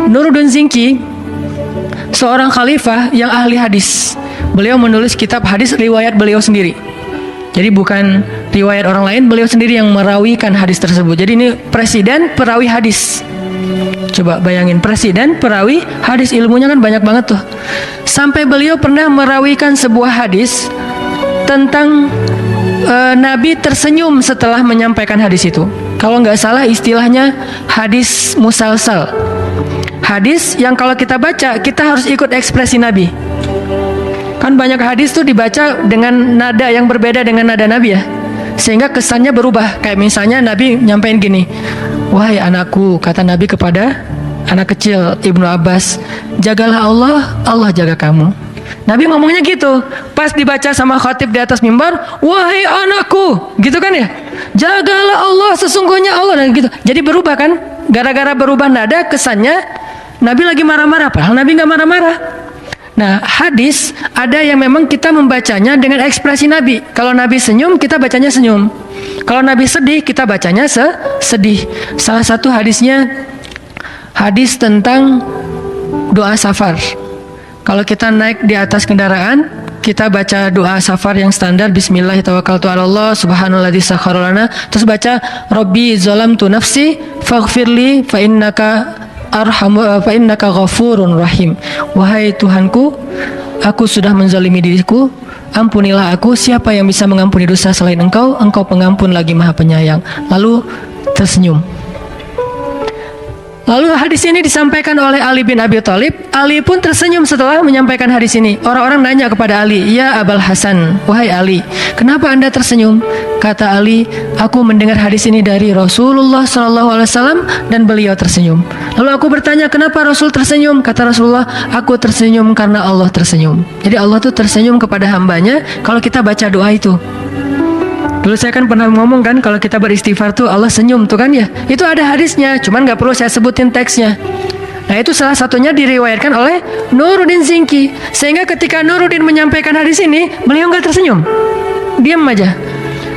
Nuruddin Zinki, seorang khalifah yang ahli hadis. Beliau menulis kitab hadis riwayat beliau sendiri. Jadi bukan riwayat orang lain, beliau sendiri yang merawikan hadis tersebut. Jadi ini presiden perawi hadis. Coba bayangin, presiden perawi hadis, ilmunya kan banyak banget tuh. Sampai beliau pernah merawikan sebuah hadis tentang Nabi tersenyum setelah menyampaikan hadis itu. Kalau nggak salah istilahnya hadis musalsal. Hadis yang kalau kita baca, kita harus ikut ekspresi Nabi. Kan banyak hadis tuh dibaca dengan nada yang berbeda dengan nada Nabi ya, sehingga kesannya berubah. Kayak misalnya Nabi nyampein gini, wahai anakku, kata Nabi kepada anak kecil Ibnu Abbas, jagalah Allah, Allah jaga kamu. Nabi ngomongnya gitu. Pas dibaca sama khatib di atas mimbar, wahai anakku, gitu kan ya, jagalah Allah, sesungguhnya Allah, dan gitu. Jadi berubah kan, gara-gara berubah nada, kesannya Nabi lagi marah-marah, padahal Nabi nggak marah-marah. Nah, hadis ada yang memang kita membacanya dengan ekspresi Nabi. Kalau Nabi senyum, kita bacanya senyum. Kalau Nabi sedih, kita bacanya sedih. Salah satu hadisnya hadis tentang doa safar. Kalau kita naik di atas kendaraan, kita baca doa safar yang standar, Bismillah tawakkaltu 'alallah subhanalladzi sakhkhara lana, terus baca Rabbi zalamtu nafsi faghfirli fa innaka ghafurun rahim. Wahai Tuhanku, aku sudah menzalimi diriku, ampunilah aku, siapa yang bisa mengampuni dosa selain Engkau? Engkau pengampun lagi maha penyayang. Lalu tersenyum. Lalu hadis ini disampaikan oleh Ali bin Abi Thalib. Ali pun tersenyum setelah menyampaikan hadis ini. Orang-orang nanya kepada Ali, ya Abul Hasan, wahai Ali, kenapa anda tersenyum? Kata Ali, aku mendengar hadis ini dari Rasulullah SAW dan beliau tersenyum. Lalu aku bertanya, kenapa Rasul tersenyum? Kata Rasulullah, aku tersenyum karena Allah tersenyum. Jadi Allah tuh tersenyum kepada hambanya kalau kita baca doa itu. Dulu saya kan pernah ngomong kan, kalau kita beristighfar tuh Allah senyum tuh kan ya. Itu ada hadisnya, cuman gak perlu saya sebutin teksnya. Nah itu salah satunya diriwayatkan oleh Nuruddin Zinki. Sehingga ketika Nuruddin menyampaikan hadis ini, beliau gak tersenyum, diam aja.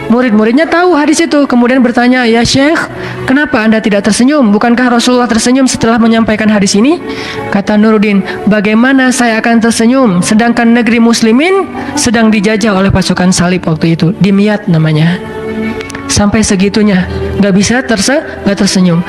Murid-muridnya tahu hadis itu, kemudian bertanya, ya Syekh, kenapa anda tidak tersenyum? Bukankah Rasulullah tersenyum setelah menyampaikan hadis ini? Kata Nuruddin, bagaimana saya akan tersenyum sedangkan negeri muslimin sedang dijajah oleh pasukan salib waktu itu, Dimyat namanya. Sampai segitunya, gak bisa tersenyum.